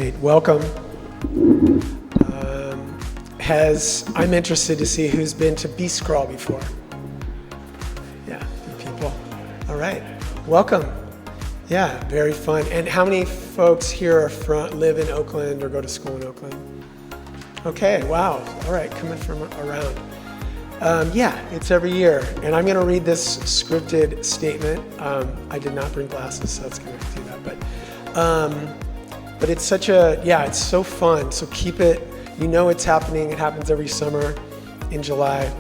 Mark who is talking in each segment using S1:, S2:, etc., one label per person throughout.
S1: Great, welcome. I'm interested to see who's been to Beast Crawl before. Yeah, a few people. All right, welcome. Yeah, very fun. And how many folks here live in Oakland or go to school in Oakland? Okay, wow. All right, coming from around. Yeah, it's every year. And I'm going to read this scripted statement. I did not bring glasses, so that's going to do that. But it's it's so fun. So keep it. You know it's happening. It happens every summer in July.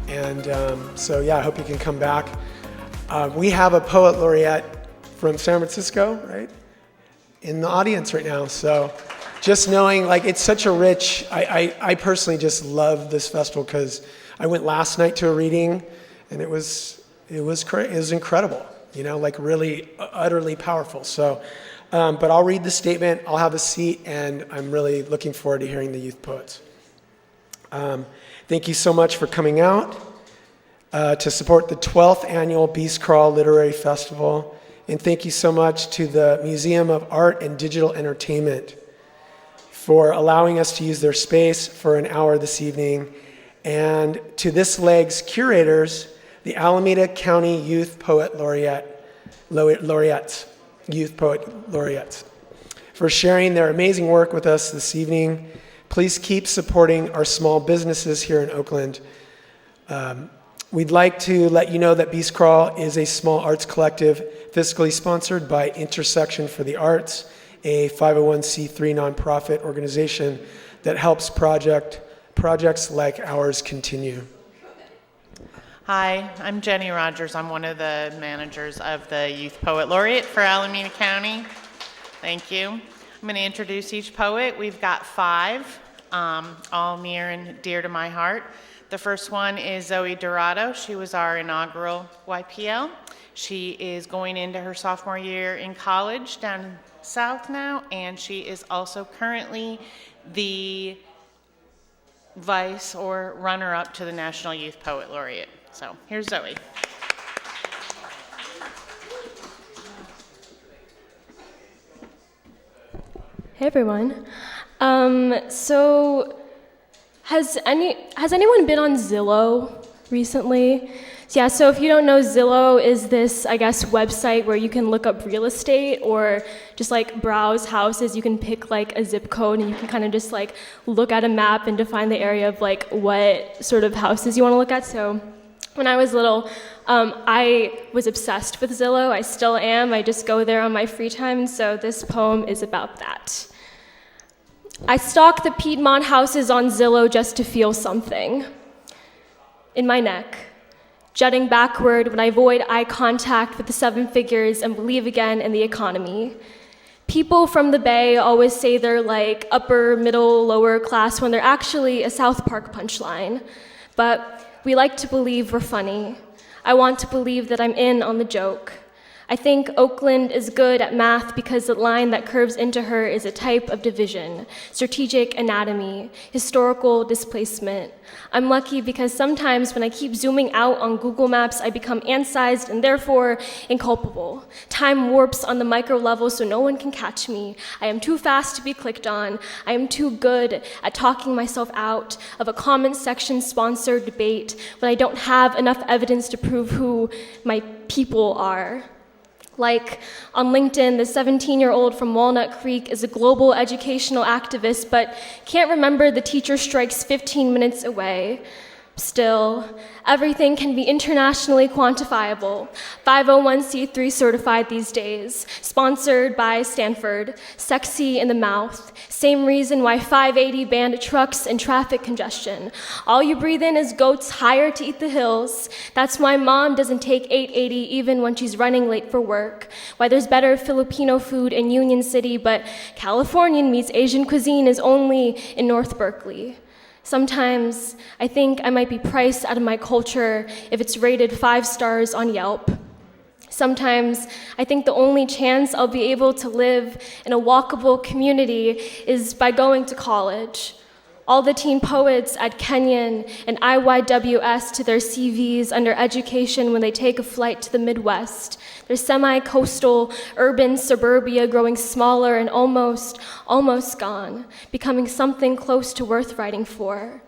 S1: And I hope you can come back. We have a poet laureate from San Francisco, right? In the audience right now. So just knowing, it's such a rich, I personally just love this festival because I went last night to a reading and it was incredible, really utterly powerful. So, but I'll read the statement, I'll have a seat, and I'm really looking forward to hearing the youth poets. Thank you so much for coming out to support the 12th annual Beast Crawl Literary Festival. And thank you so much to the Museum of Art and Digital Entertainment for allowing us to use their space for an hour this evening. And to this leg's curators, the Alameda County Youth Poet Laureates, Youth Poet Laureates, for sharing their amazing work with us this evening. Please keep supporting our small businesses here in Oakland. We'd like to let you know that Beast Crawl is a small arts collective fiscally sponsored by Intersection for the Arts, a 501c3 nonprofit organization that helps projects like ours continue.
S2: Hi, I'm Jenny Rogers. I'm one of the managers of the Youth Poet Laureate for Alameda County. Thank you. I'm going to introduce each poet. We've got 5, all near and dear to my heart. The first one is Zoe Dorado. She was our inaugural YPL. She is going into her sophomore year in college down south now, and she is also currently the vice or runner-up to the National Youth Poet Laureate. So here's Zoe.
S3: Hey everyone. So has anyone been on Zillow recently? Yeah, so if you don't know, Zillow is this, website where you can look up real estate or just browse houses. You can pick a zip code and you can kind of just look at a map and define the area of what sort of houses you want to look at. So when I was little, I was obsessed with Zillow. I still am. I just go there on my free time. So this poem is about that. I stalk the Piedmont houses on Zillow just to feel something in my neck, jutting backward when I avoid eye contact with the 7 figures and believe again in the economy. People from the Bay always say they're upper, middle, lower class when they're actually a South Park punchline. But we like to believe we're funny. I want to believe that I'm in on the joke. I think Oakland is good at math because the line that curves into her is a type of division, strategic anatomy, historical displacement. I'm lucky because sometimes when I keep zooming out on Google Maps, I become ant-sized and therefore inculpable. Time warps on the micro level so no one can catch me. I am too fast to be clicked on. I am too good at talking myself out of a comment section sponsored debate when I don't have enough evidence to prove who my people are. On LinkedIn, the 17-year-old from Walnut Creek is a global educational activist, but can't remember the teacher strikes 15 minutes away. Still, everything can be internationally quantifiable. 501c3 certified these days, sponsored by Stanford, sexy in the mouth. Same reason why 580 banned trucks and traffic congestion. All you breathe in is goats hired to eat the hills. That's why mom doesn't take 880 even when she's running late for work. Why there's better Filipino food in Union City, but Californian meets Asian cuisine is only in North Berkeley. Sometimes I think I might be priced out of my culture if it's rated 5 stars on Yelp. Sometimes I think the only chance I'll be able to live in a walkable community is by going to college. All the teen poets add Kenyan and IYWS to their CVs under education when they take a flight to the Midwest. They're semi-coastal, urban suburbia growing smaller and almost gone, becoming something close to worth writing for.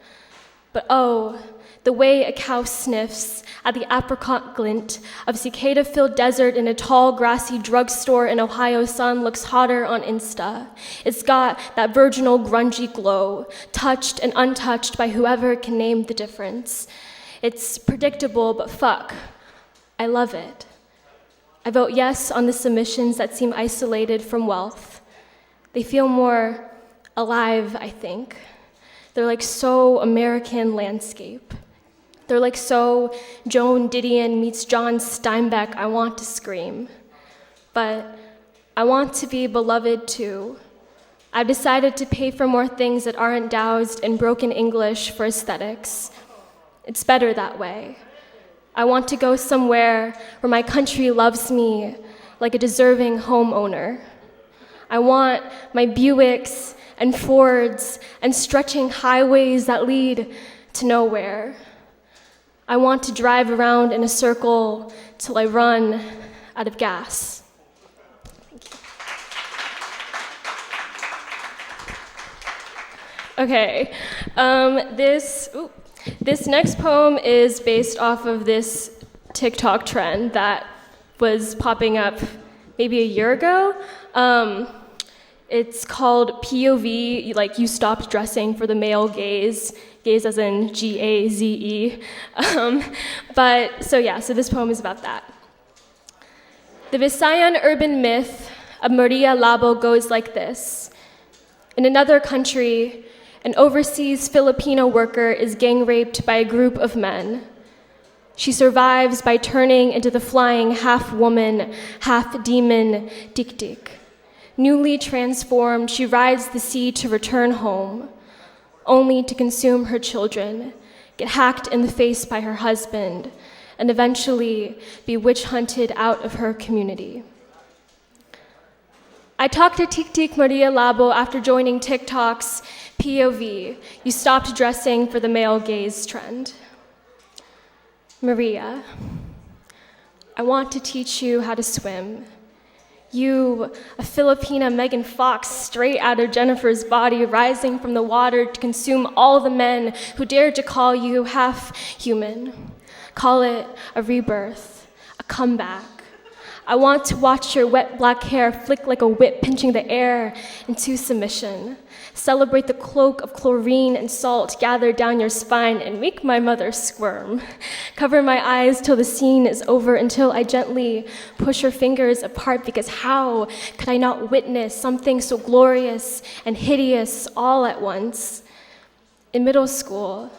S3: But oh, the way a cow sniffs at the apricot glint of cicada-filled desert in a tall, grassy drugstore in Ohio sun looks hotter on Insta. It's got that virginal, grungy glow, touched and untouched by whoever can name the difference. It's predictable, but fuck, I love it. I vote yes on the submissions that seem isolated from wealth. They feel more alive, I think. They're like so American landscape. They're like so Joan Didion meets John Steinbeck, I want to scream. But I want to be beloved too. I've decided to pay for more things that aren't doused in broken English for aesthetics. It's better that way. I want to go somewhere where my country loves me like a deserving homeowner. I want my Buicks and Fords and stretching highways that lead to nowhere. I want to drive around in a circle till I run out of gas. Thank you. Okay, this next poem is based off of this TikTok trend that was popping up maybe a year ago. It's called POV, like you stopped dressing for the male gaze. Gaze as in G-A-Z-E. So this poem is about that. The Visayan urban myth of Maria Labo goes like this. In another country, an overseas Filipino worker is gang raped by a group of men. She survives by turning into the flying half-woman, half-demon Tik-Tik. Newly transformed, she rides the sea to return home, only to consume her children, get hacked in the face by her husband, and eventually be witch-hunted out of her community. I talked to Tik-Tik Maria Labo after joining TikTok's POV, you stopped dressing for the male gaze trend. Maria, I want to teach you how to swim. You, a Filipina Megan Fox, straight out of Jennifer's body, rising from the water to consume all the men who dared to call you half human. Call it a rebirth, a comeback. I want to watch your wet black hair flick like a whip, pinching the air into submission. Celebrate the cloak of chlorine and salt gathered down your spine and make my mother squirm. Cover my eyes till the scene is over, until I gently push her fingers apart, because how could I not witness something so glorious and hideous all at once? In middle school,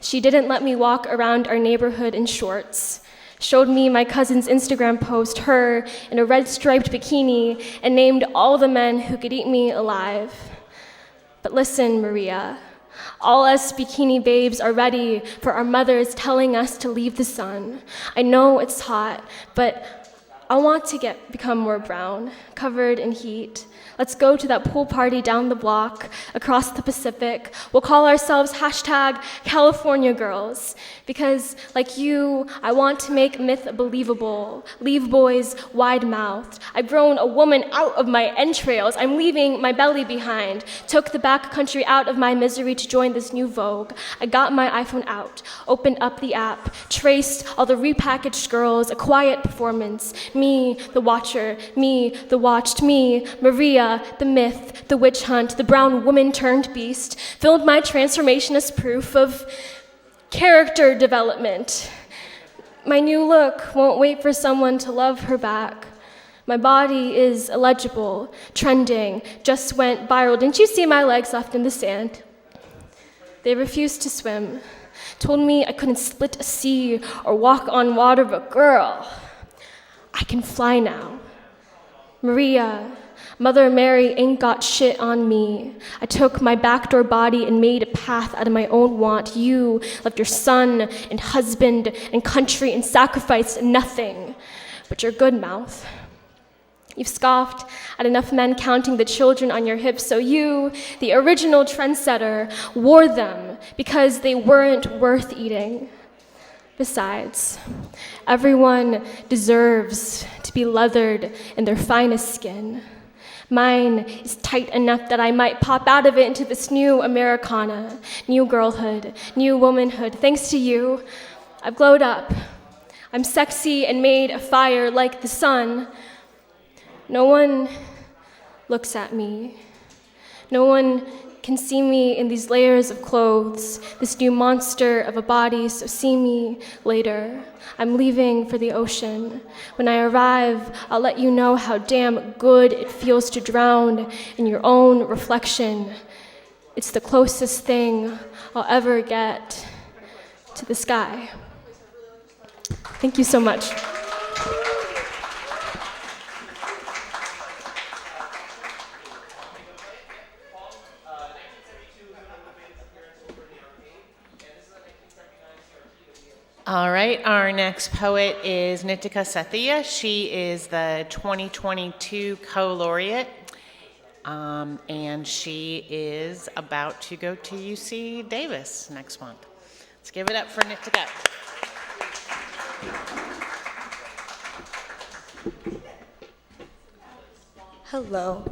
S3: she didn't let me walk around our neighborhood in shorts. Showed me my cousin's Instagram post, her in a red striped bikini, and named all the men who could eat me alive. But listen, Maria, all us bikini babes are ready for our mothers telling us to leave the sun. I know it's hot, but I want to become more brown, covered in heat. Let's go to that pool party down the block, across the Pacific. We'll call ourselves #California Girls. Because, like you, I want to make myth believable, leave boys wide-mouthed. I've grown a woman out of my entrails. I'm leaving my belly behind. Took the backcountry out of my misery to join this new vogue. I got my iPhone out, opened up the app, traced all the repackaged girls, a quiet performance. Me, the watcher, me, the watched, me, Maria, the myth, the witch hunt, the brown woman turned beast, filmed my transformation as proof of character development. My new look won't wait for someone to love her back. My body is illegible, trending, just went viral. Didn't you see my legs left in the sand? They refused to swim, told me I couldn't split a sea or walk on water, but girl, I can fly now. Maria, Mother Mary ain't got shit on me. I took my backdoor body and made a path out of my own want. You left your son and husband and country and sacrificed nothing but your good mouth. You've scoffed at enough men counting the children on your hips, so you, the original trendsetter, wore them because they weren't worth eating. Besides, everyone deserves to be leathered in their finest skin. Mine is tight enough that I might pop out of it into this new Americana, new girlhood, new womanhood. Thanks to you, I've glowed up. I'm sexy and made of fire like the sun. No one looks at me. No one can see me in these layers of clothes, this new monster of a body, so see me later. I'm leaving for the ocean. When I arrive, I'll let you know how damn good it feels to drown in your own reflection. It's the closest thing I'll ever get to the sky. Thank you so much.
S2: All right, our next poet is Nitika Sathiya. She is the 2022 co-laureate, and she is about to go to UC Davis next month. Let's give it up for Nitika.
S4: Hello.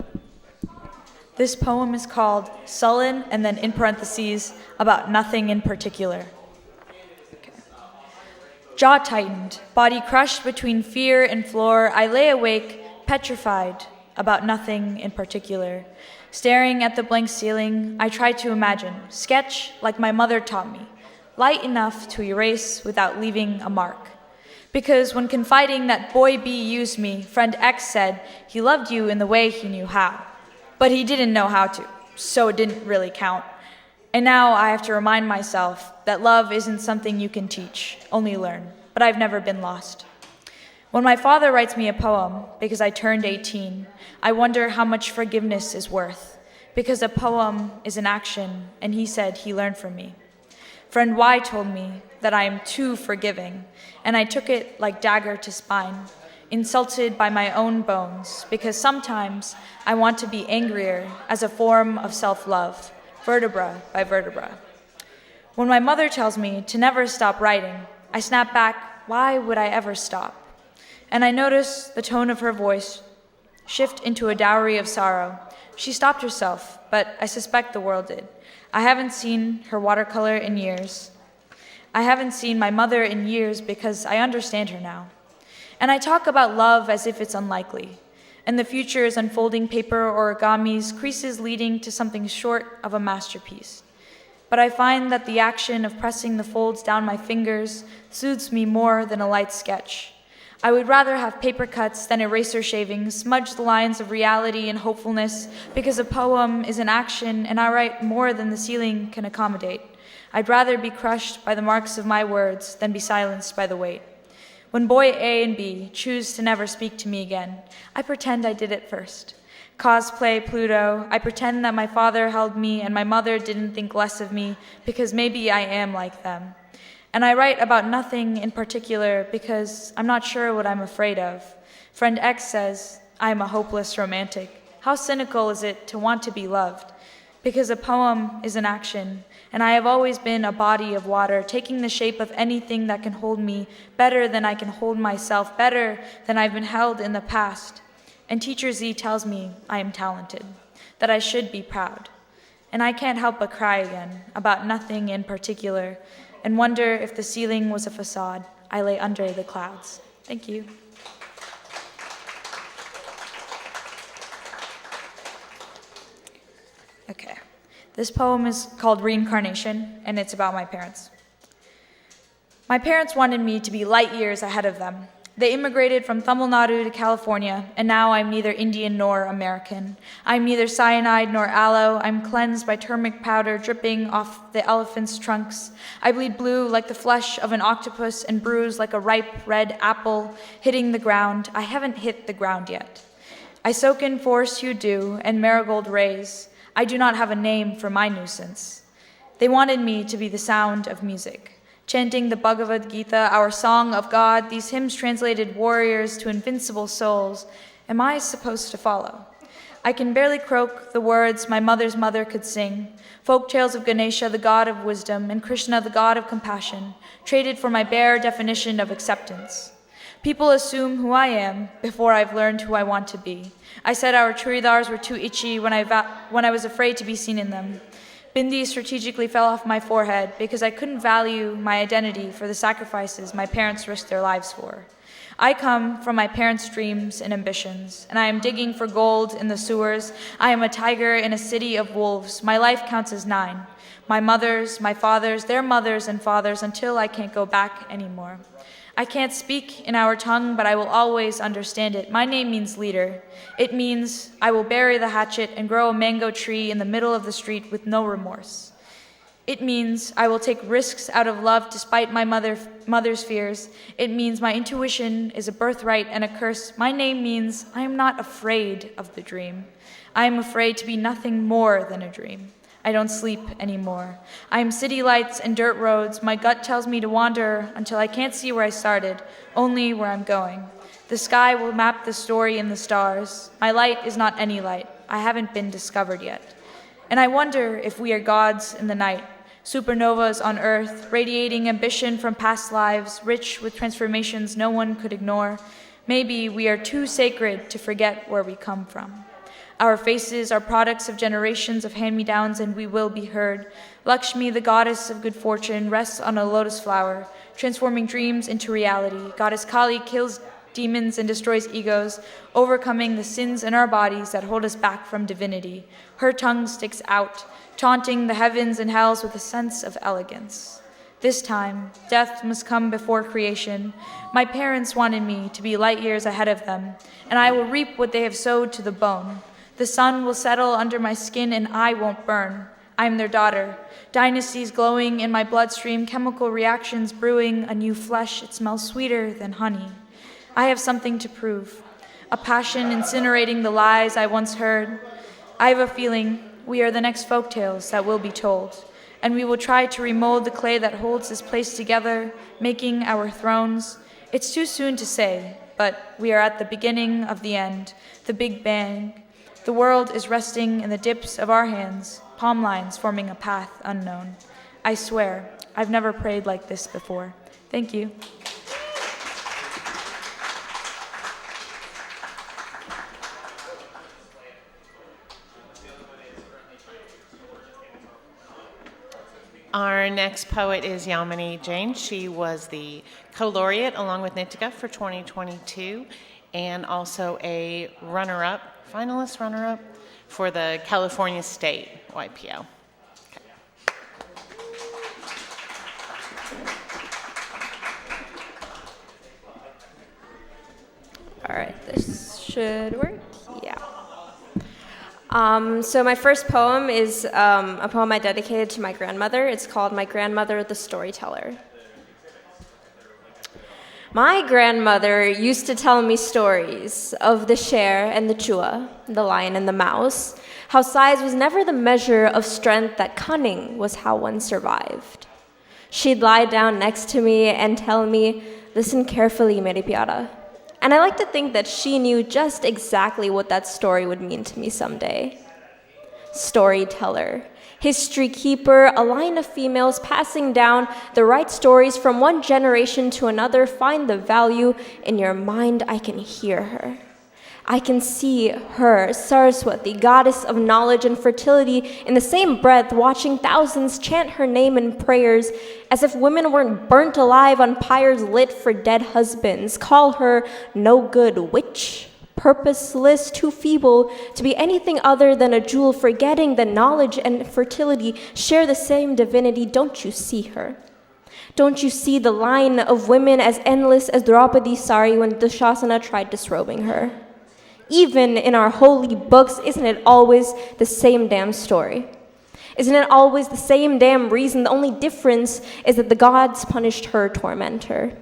S4: This poem is called Sullen, and then in parentheses, about nothing in particular. Jaw tightened, body crushed between fear and floor, I lay awake, petrified, about nothing in particular. Staring at the blank ceiling, I tried to imagine, sketch like my mother taught me, light enough to erase without leaving a mark. Because when confiding that boy B used me, friend X said he loved you in the way he knew how. But he didn't know how to, so it didn't really count. And now I have to remind myself that love isn't something you can teach, only learn. But I've never been lost. When my father writes me a poem because I turned 18, I wonder how much forgiveness is worth. Because a poem is an action, and he said he learned from me. Friend Y told me that I am too forgiving, and I took it like dagger to spine, insulted by my own bones, because sometimes I want to be angrier as a form of self-love, vertebra by vertebra. When my mother tells me to never stop writing, I snap back, why would I ever stop? And I notice the tone of her voice shift into a dowry of sorrow. She stopped herself, but I suspect the world did. I haven't seen her watercolor in years. I haven't seen my mother in years because I understand her now. And I talk about love as if it's unlikely. And the future is unfolding paper origamis, creases leading to something short of a masterpiece. But I find that the action of pressing the folds down my fingers soothes me more than a light sketch. I would rather have paper cuts than eraser shavings, smudge the lines of reality and hopefulness, because a poem is an action and I write more than the ceiling can accommodate. I'd rather be crushed by the marks of my words than be silenced by the weight. When boy A and B choose to never speak to me again, I pretend I did it first. Cosplay Pluto, I pretend that my father held me and my mother didn't think less of me because maybe I am like them. And I write about nothing in particular because I'm not sure what I'm afraid of. Friend X says, I am a hopeless romantic. How cynical is it to want to be loved? Because a poem is an action, and I have always been a body of water, taking the shape of anything that can hold me better than I can hold myself, better than I've been held in the past. And Teacher Z tells me I am talented, that I should be proud. And I can't help but cry again about nothing in particular, and wonder if the ceiling was a facade. I lay under the clouds. Thank you. Okay. This poem is called Reincarnation, and it's about my parents. My parents wanted me to be light years ahead of them. They immigrated from Tamil Nadu to California, and now I'm neither Indian nor American. I'm neither cyanide nor aloe. I'm cleansed by turmeric powder dripping off the elephant's trunks. I bleed blue like the flesh of an octopus and bruise like a ripe red apple hitting the ground. I haven't hit the ground yet. I soak in forest-hued dew and marigold rays. I do not have a name for my nuisance. They wanted me to be the sound of music, chanting the Bhagavad Gita, our song of God, these hymns translated warriors to invincible souls, Am I supposed to follow? I can barely croak the words my mother's mother could sing, folk tales of Ganesha, the god of wisdom, and Krishna, the god of compassion, traded for my bare definition of acceptance. People assume who I am before I've learned who I want to be. I said our churidars were too itchy when I was afraid to be seen in them. Bindi strategically fell off my forehead because I couldn't value my identity for the sacrifices my parents risked their lives for. I come from my parents' dreams and ambitions, and I am digging for gold in the sewers. I am a tiger in a city of wolves. My life counts as 9. My mothers, my fathers, their mothers and fathers, until I can't go back anymore. I can't speak in our tongue, but I will always understand it. My name means leader. It means I will bury the hatchet and grow a mango tree in the middle of the street with no remorse. It means I will take risks out of love despite my mother's fears. It means my intuition is a birthright and a curse. My name means I am not afraid of the dream. I am afraid to be nothing more than a dream. I don't sleep anymore. I am city lights and dirt roads. My gut tells me to wander until I can't see where I started, only where I'm going. The sky will map the story in the stars. My light is not any light. I haven't been discovered yet. And I wonder if we are gods in the night, supernovas on Earth, radiating ambition from past lives, rich with transformations no one could ignore. Maybe we are too sacred to forget where we come from. Our faces are products of generations of hand-me-downs, and we will be heard. Lakshmi, the goddess of good fortune, rests on a lotus flower, transforming dreams into reality. Goddess Kali kills demons and destroys egos, overcoming the sins in our bodies that hold us back from divinity. Her tongue sticks out, taunting the heavens and hells with a sense of elegance. This time, death must come before creation. My parents wanted me to be light years ahead of them, and I will reap what they have sowed to the bone. The sun will settle under my skin and I won't burn. I am their daughter. Dynasties glowing in my bloodstream, chemical reactions brewing a new flesh. It smells sweeter than honey. I have something to prove, a passion incinerating the lies I once heard. I have a feeling we are the next folktales that will be told, and we will try to remold the clay that holds this place together, making our thrones. It's too soon to say, but we are at the beginning of the end, the Big Bang. The world is resting in the dips of our hands, palm lines forming a path unknown. I swear, I've never prayed like this before. Thank you.
S2: Our next poet is Yamini Jain. She was the co-laureate along with Nitika for 2022 and also a runner-up, finalist runner-up for the California State YPO. Okay.
S5: All right, this should work. Yeah. So my first poem is a poem I dedicated to my grandmother. It's called My Grandmother the Storyteller. My grandmother used to tell me stories of the Sher and the Chua, the lion and the mouse, how size was never the measure of strength, that cunning was how one survived. She'd lie down next to me and tell me, "Listen carefully, Meri Pyara." And I like to think that she knew just exactly what that story would mean to me someday. Storyteller, history keeper, a line of females passing down the right stories from one generation to another. Find the value in your mind. I can hear her. I can see her, Saraswati, goddess of knowledge and fertility, in the same breath, watching thousands chant her name in prayers as if women weren't burnt alive on pyres lit for dead husbands. Call her no good witch, purposeless, too feeble to be anything other than a jewel, forgetting that knowledge and fertility share the same divinity. Don't you see her? Don't you see the line of women as endless as Draupadi Sari when Dushasana tried disrobing her? Even in our holy books, isn't it always the same damn story? Isn't it always the same damn reason? The only difference is that the gods punished her tormentor.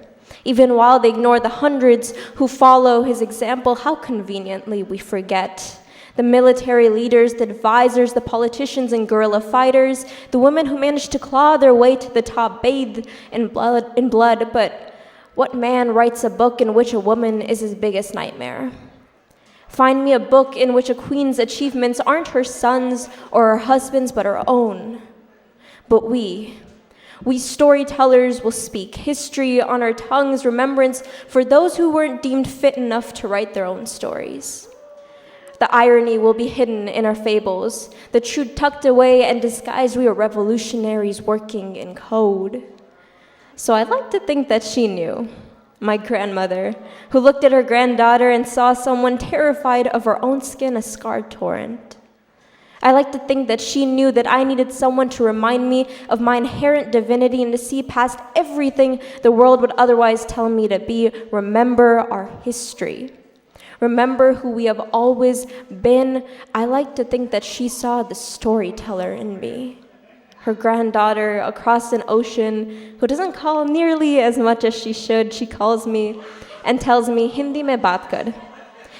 S5: Even while they ignore the hundreds who follow his example, how conveniently we forget. The military leaders, the advisors, the politicians and guerrilla fighters, the women who managed to claw their way to the top, bathed in blood. But what man writes a book in which a woman is his biggest nightmare? Find me a book in which a queen's achievements aren't her son's or her husband's, but her own. But we storytellers will speak history on our tongues, remembrance for those who weren't deemed fit enough to write their own stories. The irony will be hidden in our fables, the truth tucked away and disguised. We are revolutionaries working in code. So I'd like to think that she knew, my grandmother, who looked at her granddaughter and saw someone terrified of her own skin, a scarred torrent. I like to think that she knew that I needed someone to remind me of my inherent divinity and to see past everything the world would otherwise tell me to be. Remember our history. Remember who we have always been. I like to think that she saw the storyteller in me. Her granddaughter across an ocean who doesn't call nearly as much as she should. She calls me and tells me, Hindi mein baat kar.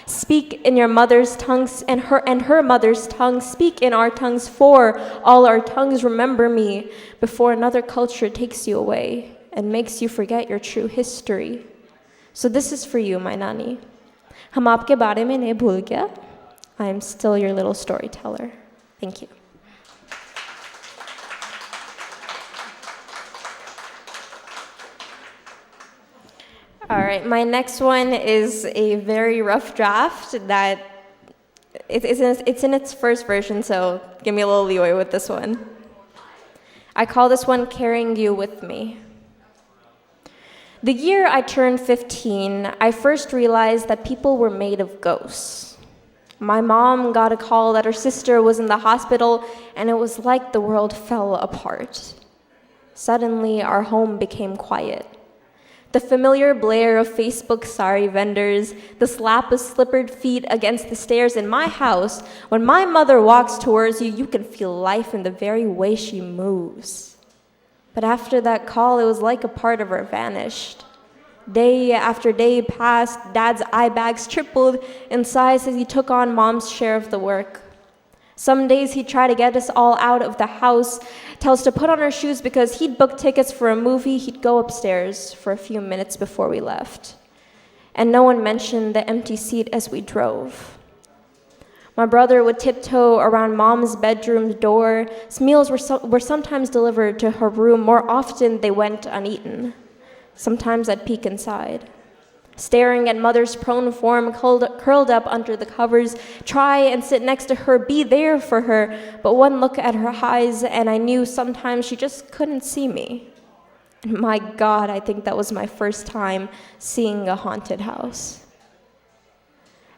S5: Speak in your mother's tongues and her mother's tongue. Speak in our tongues for all our tongues. Remember me before another culture takes you away and makes you forget your true history. So this is for you, my nani. Hum aapke baare mein nahi bhul gaya. I am still your little storyteller. Thank you. All right, my next one is a very rough draft that it's in its first version, so give me a little leeway with this one. I call this one Carrying You With Me. The year I turned 15, I first realized that people were made of ghosts. My mom got a call that her sister was in the hospital, and it was like the world fell apart. Suddenly, our home became quiet. The familiar blare of Facebook sari vendors, the slap of slippered feet against the stairs in my house. When my mother walks towards you, you can feel life in the very way she moves. But after that call, it was like a part of her vanished. Day after day passed, Dad's eye bags tripled in size as he took on Mom's share of the work. Some days he'd try to get us all out of the house, tell us to put on our shoes because he'd booked tickets for a movie. He'd go upstairs for a few minutes before we left. And no one mentioned the empty seat as we drove. My brother would tiptoe around Mom's bedroom door. Meals were sometimes delivered to her room. More often, they went uneaten. Sometimes I'd peek inside. Staring at Mother's prone form curled up under the covers, try and sit next to her, be there for her, but one look at her eyes and I knew sometimes she just couldn't see me. And my God, I think that was my first time seeing a haunted house.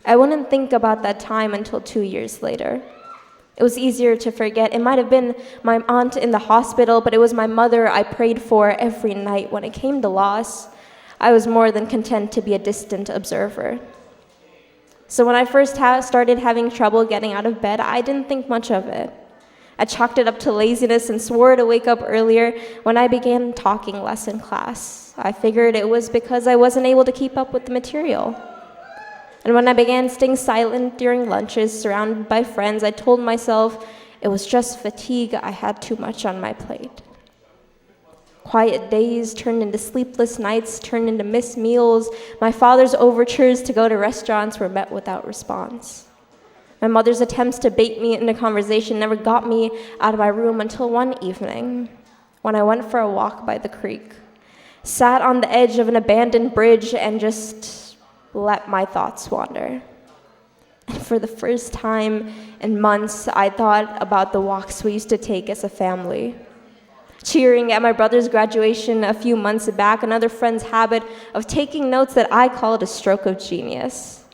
S5: I wouldn't think about that time until 2 years later. It was easier to forget. It might have been my aunt in the hospital, but it was my mother I prayed for every night. When it came to loss, I was more than content to be a distant observer. So when I first started having trouble getting out of bed, I didn't think much of it. I chalked it up to laziness and swore to wake up earlier when I began talking less in class. I figured it was because I wasn't able to keep up with the material. And when I began staying silent during lunches, surrounded by friends, I told myself it was just fatigue. I had too much on my plate. Quiet days turned into sleepless nights, turned into missed meals. My father's overtures to go to restaurants were met without response. My mother's attempts to bait me into conversation never got me out of my room until one evening, when I went for a walk by the creek, sat on the edge of an abandoned bridge, and just let my thoughts wander. And for the first time in months, I thought about the walks we used to take as a family. Cheering at my brother's graduation a few months back, another friend's habit of taking notes that I called a stroke of genius.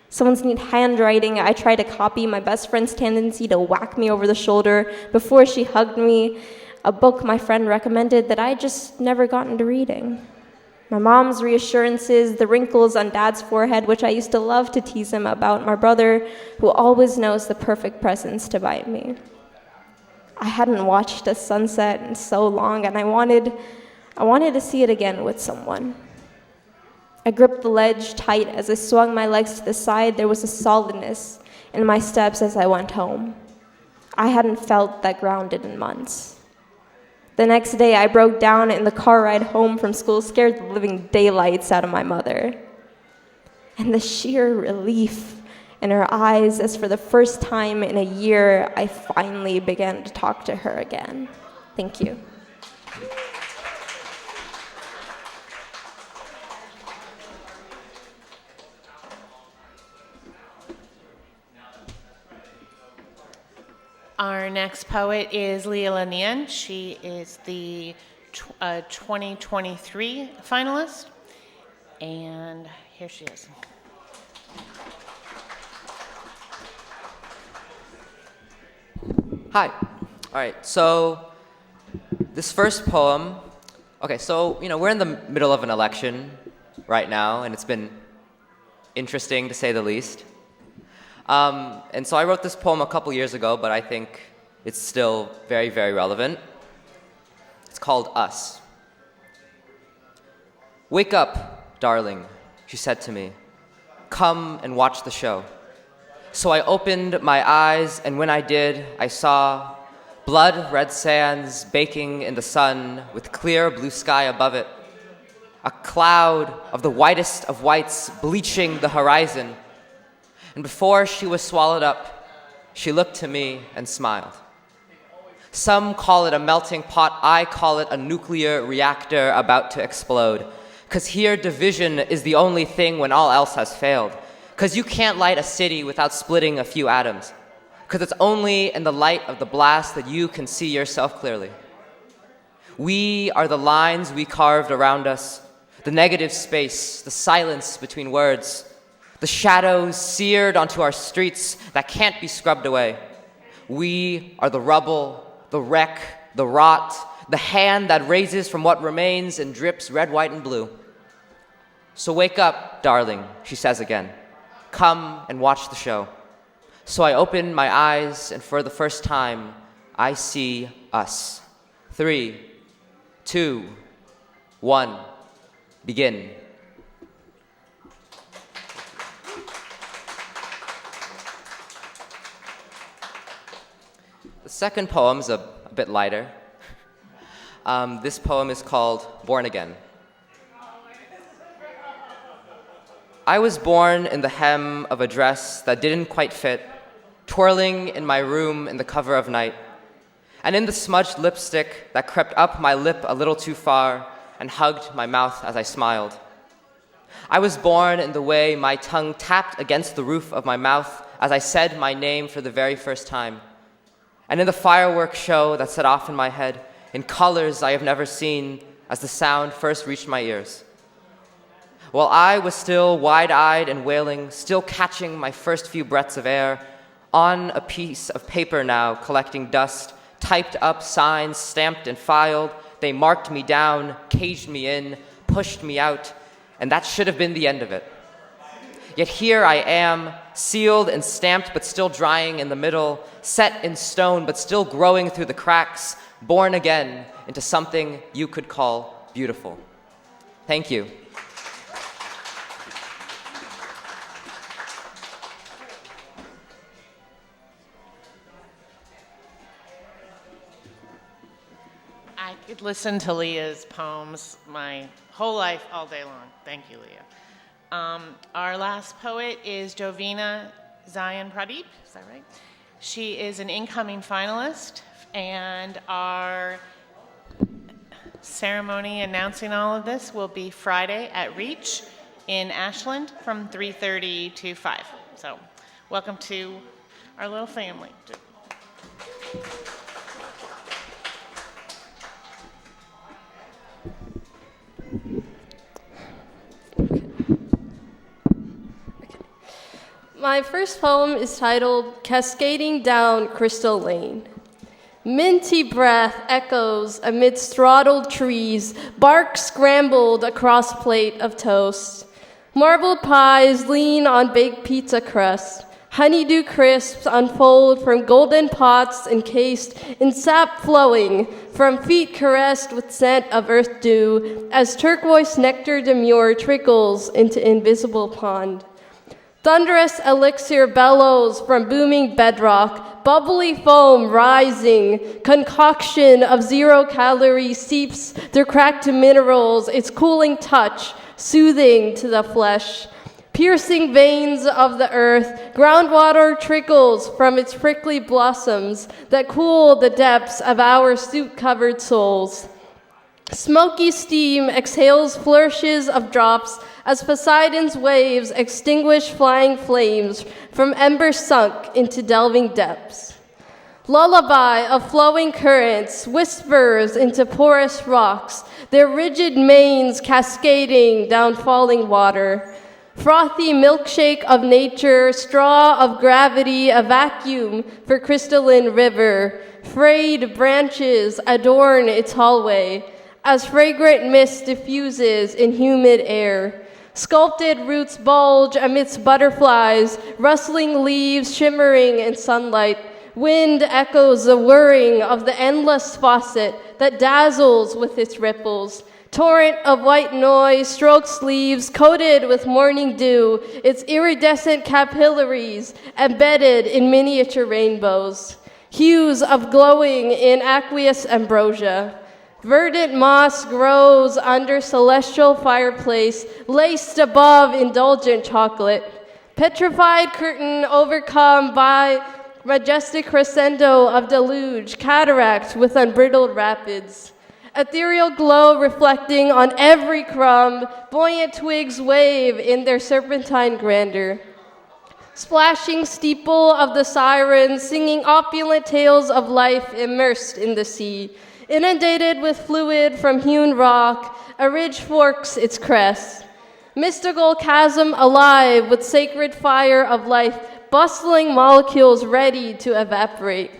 S5: Someone's neat handwriting I tried to copy, my best friend's tendency to whack me over the shoulder before she hugged me, a book my friend recommended that I just never got into reading. My mom's reassurances, the wrinkles on Dad's forehead, which I used to love to tease him about, my brother, who always knows the perfect presents to buy me. I hadn't watched a sunset in so long, and I wanted to see it again with someone. I gripped the ledge tight as I swung my legs to the side. There was a solidness in my steps as I went home. I hadn't felt that grounded in months. The next day, I broke down in the car ride home from school, scared the living daylights out of my mother. And the sheer relief in her eyes as for the first time in a year, I finally began to talk to her again. Thank you.
S2: Our next poet is Leah Lanian. She is the 2023 finalist. And here she is.
S6: Hi. All right, so this first poem, okay, so, we're in the middle of an election right now, and it's been interesting to say the least. And so I wrote this poem a couple years ago, but I think it's still very, very relevant. It's called Us. "Wake up, darling," she said to me. "Come and watch the show." So I opened my eyes, and when I did, I saw blood-red sands baking in the sun with clear blue sky above it. A cloud of the whitest of whites bleaching the horizon. And before she was swallowed up, she looked to me and smiled. Some call it a melting pot, I call it a nuclear reactor about to explode. 'Cause here division is the only thing when all else has failed. 'Cause you can't light a city without splitting a few atoms. 'Cause it's only in the light of the blast that you can see yourself clearly. We are the lines we carved around us, the negative space, the silence between words, the shadows seared onto our streets that can't be scrubbed away. We are the rubble, the wreck, the rot, the hand that raises from what remains and drips red, white, and blue. So wake up, darling, she says again. Come and watch the show. So I open my eyes, and for the first time, I see us. 3, 2, 1, begin. The second poem is a bit lighter. This poem is called Born Again. I was born in the hem of a dress that didn't quite fit, twirling in my room in the cover of night, and in the smudged lipstick that crept up my lip a little too far and hugged my mouth as I smiled. I was born in the way my tongue tapped against the roof of my mouth as I said my name for the very first time, and in the fireworks show that set off in my head in colors I have never seen as the sound first reached my ears. While I was still wide-eyed and wailing, still catching my first few breaths of air, on a piece of paper now collecting dust, typed up signs, stamped and filed, they marked me down, caged me in, pushed me out, and that should have been the end of it. Yet here I am, sealed and stamped but still drying in the middle, set in stone but still growing through the cracks, born again into something you could call beautiful. Thank you.
S2: I could listen to Leah's poems my whole life, all day long. Thank you, Leah. Our last poet is Jovina Zayan Pradeep. Is that right? She is an incoming finalist, and our ceremony announcing all of this will be Friday at Reach in Ashland from 3:30 to 5. So welcome to our little family.
S7: My first poem is titled Cascading Down Crystal Lane. Minty breath echoes amidst throttled trees, bark scrambled across plate of toast. Marbled pies lean on baked pizza crust. Honeydew crisps unfold from golden pots encased in sap flowing from feet caressed with scent of earth dew as turquoise nectar demure trickles into invisible pond. Thunderous elixir bellows from booming bedrock, bubbly foam rising, concoction of 0 calorie seeps through cracked minerals, its cooling touch soothing to the flesh. piercing veins of the earth, groundwater trickles from its prickly blossoms that cool the depths of our soot-covered souls. Smoky steam exhales flourishes of drops as Poseidon's waves extinguish flying flames from embers sunk into delving depths. Lullaby of flowing currents whispers into porous rocks, their rigid manes cascading down falling water. Frothy milkshake of nature, straw of gravity, a vacuum for crystalline river. Frayed branches adorn its hallway as fragrant mist diffuses in humid air. Sculpted roots bulge amidst butterflies, rustling leaves shimmering in sunlight. Wind echoes the whirring of the endless faucet that dazzles with its ripples. Torrent of white noise strokes leaves coated with morning dew, its iridescent capillaries embedded in miniature rainbows. Hues of glowing in aqueous ambrosia. Verdant moss grows under celestial fireplace, laced above indulgent chocolate. Petrified curtain overcome by majestic crescendo of deluge, cataract with unbridled rapids. Ethereal glow reflecting on every crumb, buoyant twigs wave in their serpentine grandeur. Splashing steeple of the sirens, singing opulent tales of life immersed in the sea. Inundated with fluid from hewn rock, a ridge forks its crest. Mystical chasm alive with sacred fire of life, bustling molecules ready to evaporate.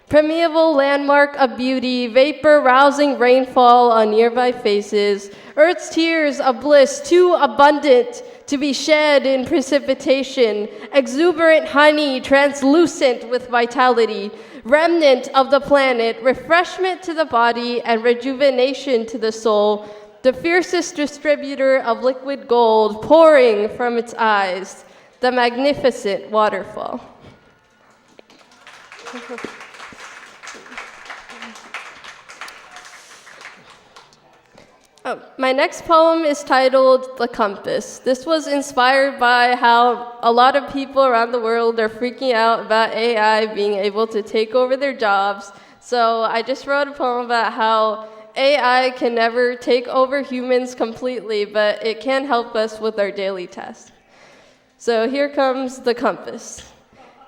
S7: Permeable landmark of beauty, vapor-rousing rainfall on nearby faces, earth's tears of bliss too abundant to be shed in precipitation, exuberant honey translucent with vitality, remnant of the planet, refreshment to the body and rejuvenation to the soul, the fiercest distributor of liquid gold pouring from its eyes, the magnificent waterfall. My next poem is titled The Compass. This was inspired by how a lot of people around the world are freaking out about AI being able to take over their jobs. So I just wrote a poem about how AI can never take over humans completely, but it can help us with our daily tasks. So here comes The Compass.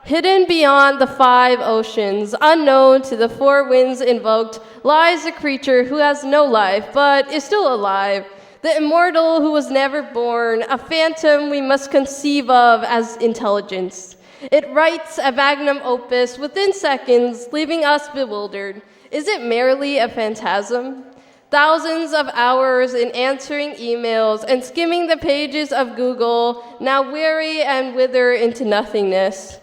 S7: Hidden beyond the 5 oceans, unknown to the 4 winds invoked, lies a creature who has no life, but is still alive. The immortal who was never born, a phantom we must conceive of as intelligence. It writes a magnum opus within seconds, leaving us bewildered. Is it merely a phantasm? Thousands of hours in answering emails and skimming the pages of Google, now weary and wither into nothingness.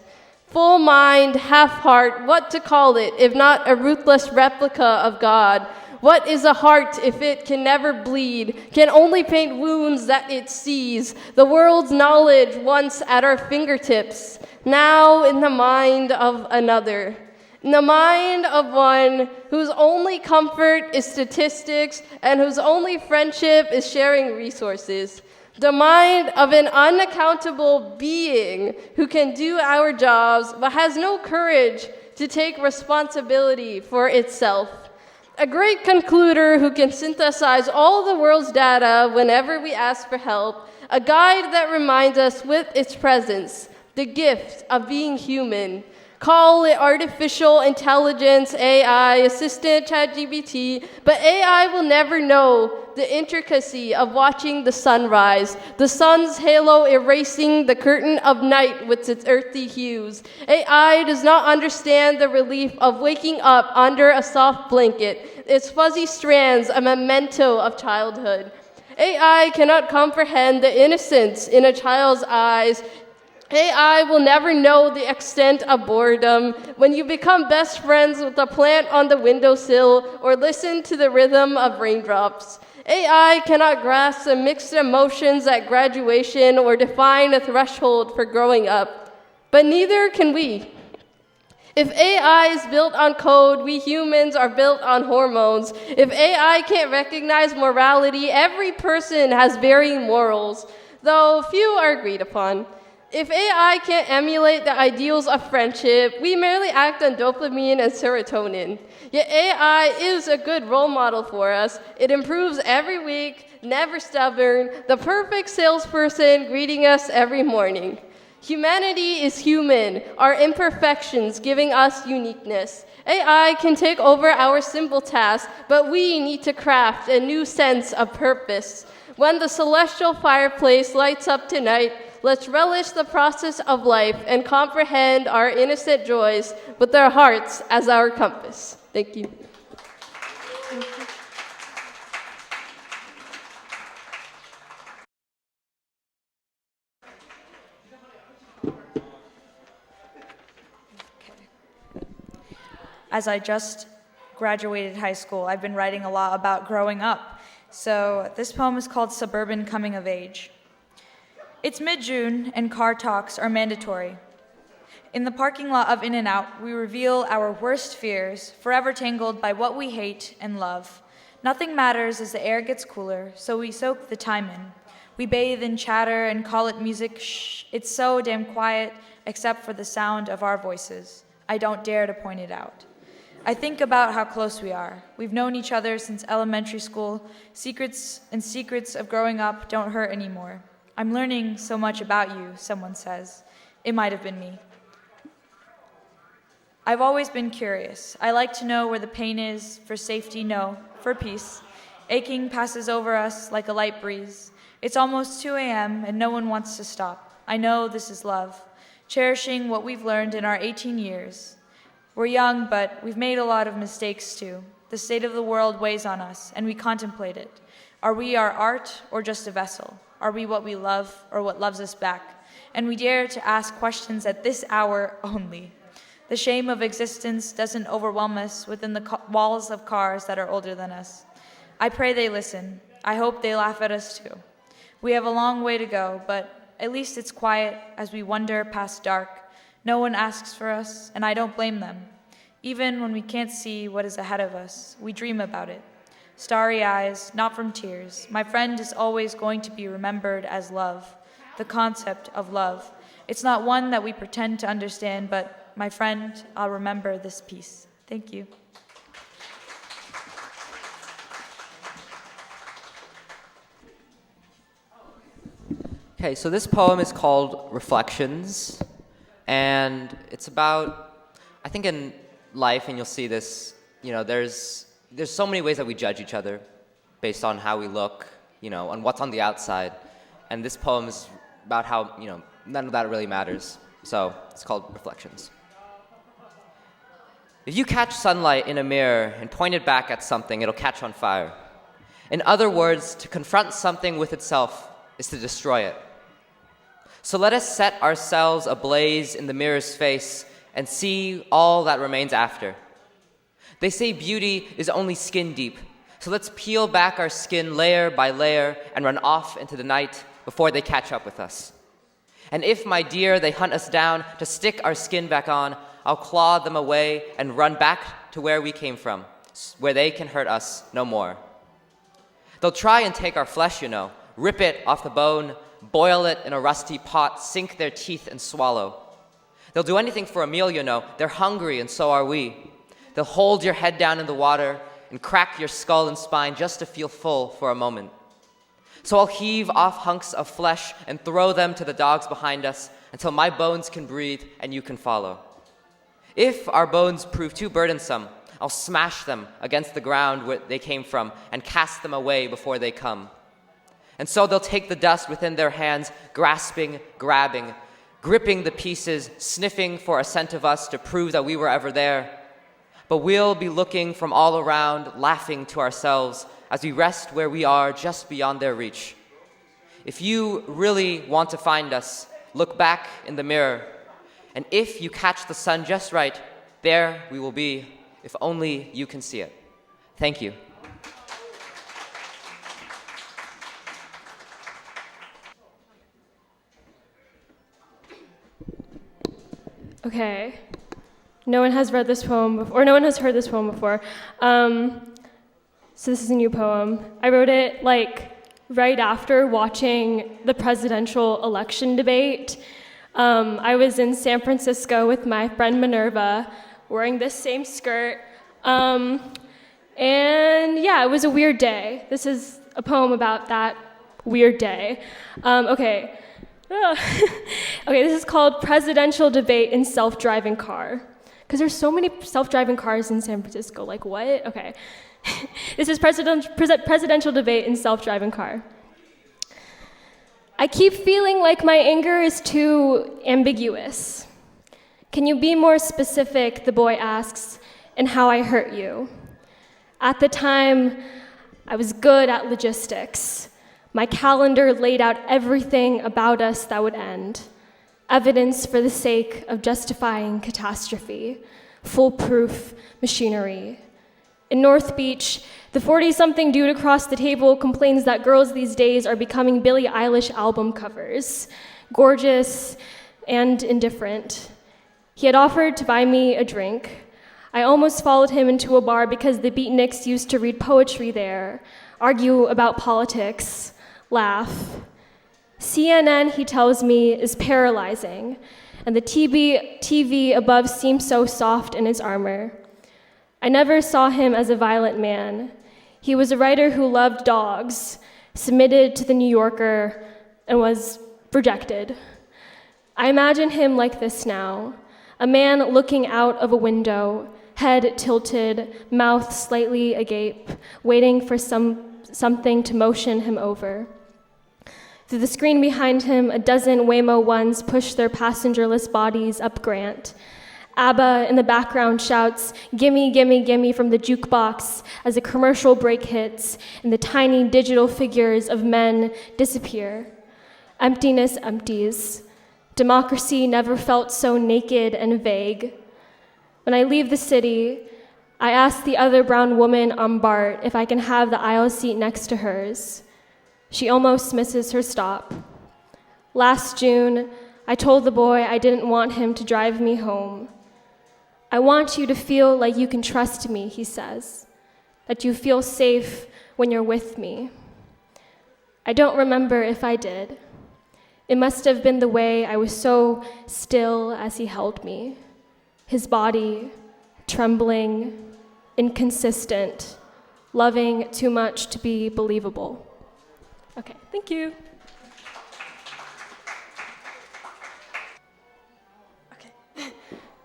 S7: Full mind, half heart, what to call it if not a ruthless replica of God? What is a heart if it can never bleed, can only paint wounds that it sees? The world's knowledge once at our fingertips, now in the mind of another. In the mind of one whose only comfort is statistics and whose only friendship is sharing resources. The mind of an unaccountable being who can do our jobs but has no courage to take responsibility for itself. A great concluder who can synthesize all the world's data whenever we ask for help. A guide that reminds us with its presence, the gift of being human. Call it artificial intelligence, AI, assistant, ChatGPT, but AI will never know the intricacy of watching the sunrise, the sun's halo erasing the curtain of night with its earthy hues. AI does not understand the relief of waking up under a soft blanket, its fuzzy strands a memento of childhood. AI cannot comprehend the innocence in a child's eyes. AI will never know the extent of boredom when you become best friends with a plant on the windowsill or listen to the rhythm of raindrops. AI cannot grasp the mixed emotions at graduation or define a threshold for growing up. But neither can we. If AI is built on code, we humans are built on hormones. If AI can't recognize morality, every person has varying morals. though few are agreed upon. If AI can't emulate the ideals of friendship, we merely act on dopamine and serotonin. Yet AI is a good role model for us. It improves every week, never stubborn, the perfect salesperson greeting us every morning. Humanity is human, our imperfections giving us uniqueness. AI can take over our simple tasks, but we need to craft a new sense of purpose. When the celestial fireplace lights up tonight, let's relish the process of life and comprehend our innocent joys with our hearts as our compass. Thank you.
S4: As I just graduated high school, I've been writing a lot about growing up. So this poem is called Suburban Coming of Age. It's mid-June and car talks are mandatory. In the parking lot of In-N-Out, we reveal our worst fears, forever tangled by what we hate and love. Nothing matters as the air gets cooler, so we soak the time in. We bathe in chatter and call it music. Shh, it's so damn quiet, except for the sound of our voices. I don't dare to point it out. I think about how close we are. We've known each other since elementary school. Secrets of growing up don't hurt anymore. I'm learning so much about you, someone says. It might have been me. I've always been curious. I like to know where the pain is. For safety, no. For peace. Aching passes over us like a light breeze. It's almost 2 a.m. and no one wants to stop. I know this is love. Cherishing what we've learned in our 18 years. We're young, but we've made a lot of mistakes too. The state of the world weighs on us, and we contemplate it. Are we our art or just a vessel? Are we what we love or what loves us back? And we dare to ask questions at this hour only. The shame of existence doesn't overwhelm us within the walls of cars that are older than us. I pray they listen. I hope they laugh at us too. We have a long way to go, but at least it's quiet as we wander past dark. No one asks for us, and I don't blame them. Even when we can't see what is ahead of us, we dream about it. Starry eyes, not from tears. My friend is always going to be remembered as love, the concept of love. It's not one that we pretend to understand, but my friend, I'll remember this piece. Thank you.
S6: Okay, so this poem is called Reflections, and it's about, I think in life, and you'll see this, there's so many ways that we judge each other based on how we look, on what's on the outside. And this poem is about how, none of that really matters. So it's called Reflections. If you catch sunlight in a mirror and point it back at something, it'll catch on fire. In other words, to confront something with itself is to destroy it. So let us set ourselves ablaze in the mirror's face and see all that remains after. They say beauty is only skin deep, so let's peel back our skin layer by layer and run off into the night before they catch up with us. And if, my dear, they hunt us down to stick our skin back on, I'll claw them away and run back to where we came from, where they can hurt us no more. They'll try and take our flesh, rip it off the bone, boil it in a rusty pot, sink their teeth and swallow. They'll do anything for a meal, They're hungry, and so are we. They'll hold your head down in the water and crack your skull and spine just to feel full for a moment. So I'll heave off hunks of flesh and throw them to the dogs behind us until my bones can breathe and you can follow. If our bones prove too burdensome, I'll smash them against the ground where they came from and cast them away before they come. And so they'll take the dust within their hands, grasping, grabbing, gripping the pieces, sniffing for a scent of us to prove that we were ever there. But we'll be looking from all around, laughing to ourselves as we rest where we are just beyond their reach. If you really want to find us, look back in the mirror. And if you catch the sun just right, there we will be, if only you can see it. Thank you.
S3: Okay. No one has read this poem before, or no one has heard this poem before. So this is a new poem. I wrote it right after watching the presidential election debate. I was in San Francisco with my friend Minerva, wearing this same skirt. And yeah, it was a weird day. This is a poem about that weird day. Okay, this is called Presidential Debate in Self-Driving Car. Because there's so many self-driving cars in San Francisco, like what? Okay. This is presidential debate in self-driving car. I keep feeling like my anger is too ambiguous. Can you be more specific, the boy asks, in how I hurt you? At the time, I was good at logistics. My calendar laid out everything about us that would end. Evidence for the sake of justifying catastrophe. Foolproof machinery. In North Beach, the 40-something dude across the table complains that girls these days are becoming Billie Eilish album covers, gorgeous and indifferent. He had offered to buy me a drink. I almost followed him into a bar because the beatniks used to read poetry there, argue about politics, laugh. CNN, he tells me, is paralyzing, and the TV above seems so soft in its armor. I never saw him as a violent man. He was a writer who loved dogs, submitted to the New Yorker, and was rejected. I imagine him like this now, a man looking out of a window, head tilted, mouth slightly agape, waiting for something to motion him over. Through the screen behind him, a dozen Waymo ones push their passengerless bodies up Grant. ABBA in the background shouts, "Gimme, gimme, gimme" from the jukebox as a commercial break hits and the tiny digital figures of men disappear. Emptiness empties. Democracy never felt so naked and vague. When I leave the city, I ask the other brown woman on BART if I can have the aisle seat next to hers. She almost misses her stop. Last June, I told the boy I didn't want him to drive me home. I want you to feel like you can trust me, he says, that you feel safe when you're with me. I don't remember if I did. It must have been the way I was so still as he held me, his body trembling, inconsistent, loving too much to be believable. Okay, thank you.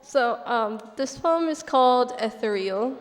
S7: So this poem is called Ethereal.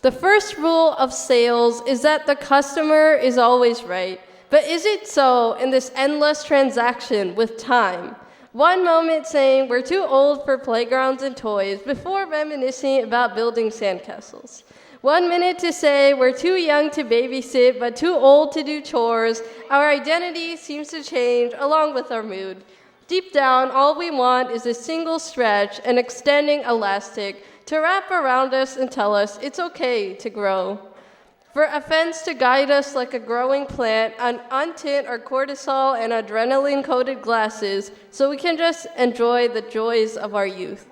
S7: The first rule of sales is that the customer is always right. But is it so in this endless transaction with time? One moment saying we're too old for playgrounds and toys before reminiscing about building sandcastles. 1 minute to say we're too young to babysit but too old to do chores. Our identity seems to change along with our mood. Deep down, all we want is a single stretch, an extending elastic, to wrap around us and tell us it's okay to grow. For a fence to guide us like a growing plant, and untint our cortisol and adrenaline-coated glasses so we can just enjoy the joys of our youth.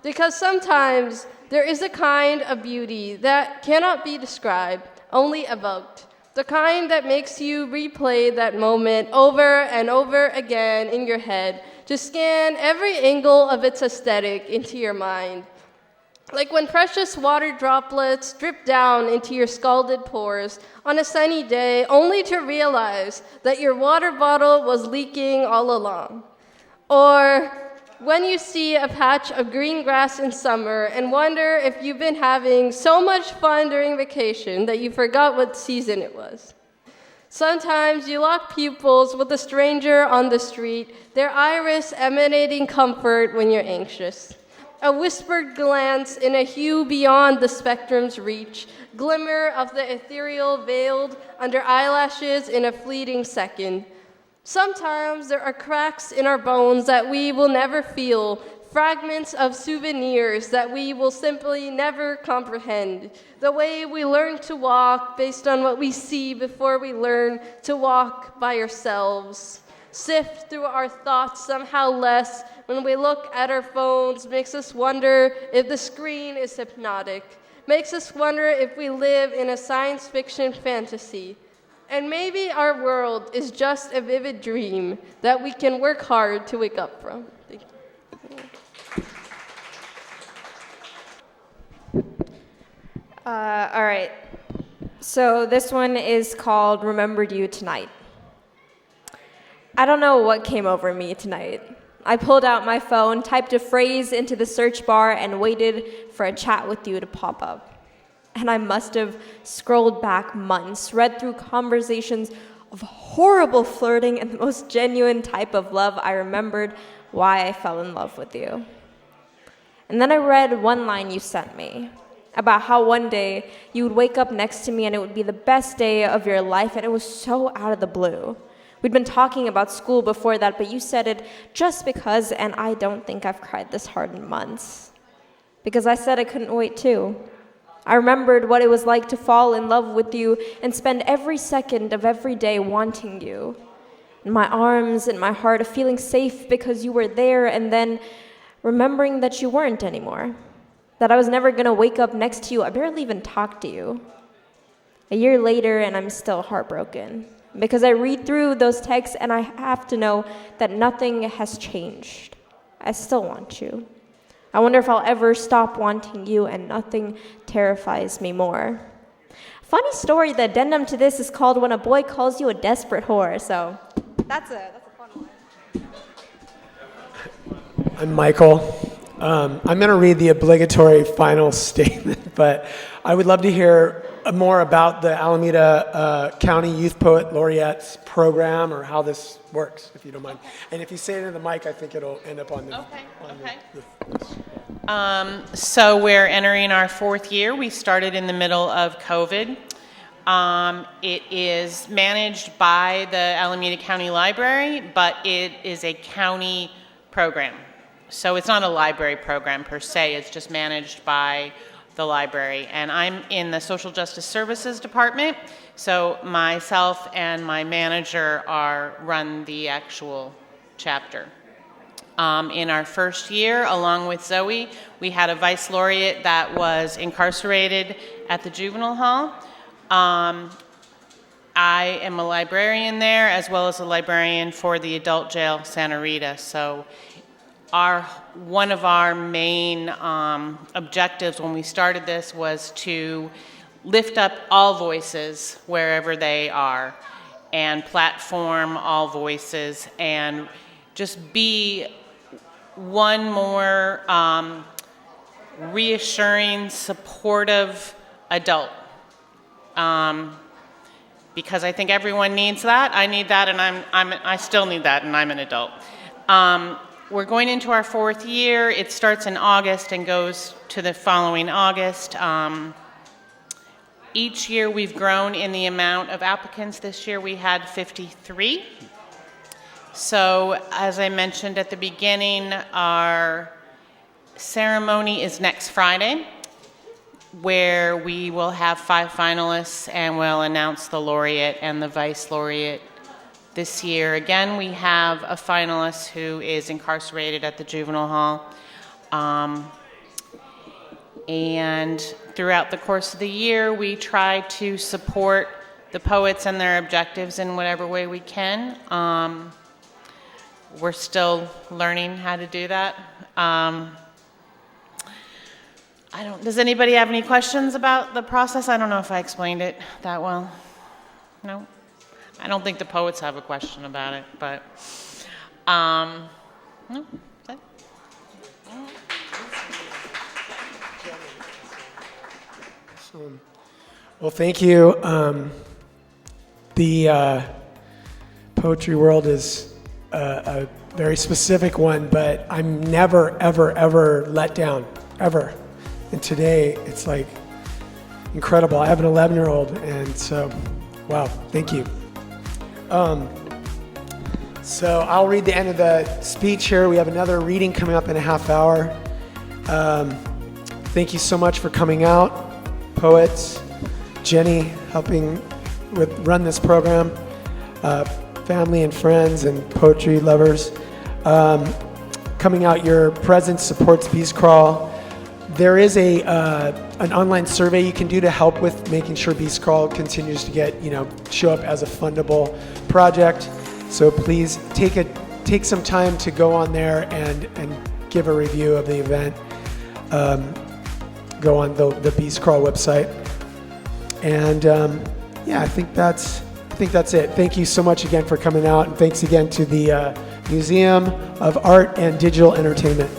S7: Because sometimes there is a kind of beauty that cannot be described, only evoked. The kind that makes you replay that moment over and over again in your head to scan every angle of its aesthetic into your mind. Like when precious water droplets drip down into your scalded pores on a sunny day, only to realize that your water bottle was leaking all along. Or when you see a patch of green grass in summer and wonder if you've been having so much fun during vacation that you forgot what season it was. Sometimes you lock pupils with a stranger on the street, their iris emanating comfort when you're anxious. A whispered glance in a hue beyond the spectrum's reach, glimmer of the ethereal veiled under eyelashes in a fleeting second. Sometimes there are cracks in our bones that we will never feel, fragments of souvenirs that we will simply never comprehend. The way we learn to walk based on what we see before we learn to walk by ourselves. Sift through our thoughts somehow less when we look at our phones, makes us wonder if the screen is hypnotic, makes us wonder if we live in a science fiction fantasy. And maybe our world is just a vivid dream that we can work hard to wake up from. Thank you.
S5: All right. So this one is called Remembered You Tonight. I don't know what came over me tonight. I pulled out my phone, typed a phrase into the search bar, and waited for a chat with you to pop up. And I must have scrolled back months, read through conversations of horrible flirting and the most genuine type of love. I remembered why I fell in love with you. And then I read one line you sent me about how one day you would wake up next to me and it would be the best day of your life, and it was so out of the blue. We'd been talking about school before that, but you said it just because, and I don't think I've cried this hard in months. Because I said I couldn't wait too. I remembered what it was like to fall in love with you and spend every second of every day wanting you. In my arms, in my heart, of feeling safe because you were there, and then remembering that you weren't anymore. That I was never gonna wake up next to you. I barely even talked to you. A year later, and I'm still heartbroken. Because I read through those texts and I have to know that nothing has changed. I still want you. I wonder if I'll ever stop wanting you, and nothing terrifies me more. Funny story, the addendum to this is called When a Boy Calls You a Desperate Whore, so that's a fun one.
S1: I'm Michael. I'm going to read the obligatory final statement, but I would love to hear more about the Alameda County Youth Poet Laureates program, or how this works, if you don't mind. And if you say it into the mic, I think it'll end up on the...
S2: So we're entering our 4th year. We started in the middle of COVID. It is managed by the Alameda County Library, but it is a county program. So it's not a library program per se, it's just managed by the library. And I'm in the Social Justice Services Department, so myself and my manager run the actual chapter. In our first year, along with Zoe, we had a vice laureate that was incarcerated at the juvenile hall. I am a librarian there, as well as a librarian for the adult jail, Santa Rita. So one of our main objectives when we started this was to lift up all voices wherever they are, and platform all voices, and just be one more reassuring, supportive adult. Because I think everyone needs that. I need that, and I still need that, and I'm an adult. We're going into our 4th year. It starts in August and goes to the following August. Each year we've grown in the amount of applicants. This year we had 53. So as I mentioned at the beginning, our ceremony is next Friday, where we will have 5 finalists and we'll announce the laureate and the vice laureate. This year, again, we have a finalist who is incarcerated at the juvenile hall. And throughout the course of the year, we try to support the poets and their objectives in whatever way we can. We're still learning how to do that. Does anybody have any questions about the process? I don't know if I explained it that well. No? I don't think the poets have a question about it, but no.
S1: Well, thank you. The poetry world is a very specific one, but I'm never, ever, ever let down, ever. And today, it's like incredible. I have an 11-year-old, and so, wow, thank you. So I'll read the end of the speech here. We have another reading coming up in a half hour. Thank you so much for coming out, poets, Jenny helping run this program, family and friends and poetry lovers. Coming out, your presence supports Peace Crawl. there is an online survey you can do to help with making sure B-Scrawl continues to get, show up as a fundable project. So please take some time to go on there and give a review of the event. Go on the B-Scrawl website. And I think that's it. Thank you so much again for coming out, and thanks again to the Museum of Art and Digital Entertainment.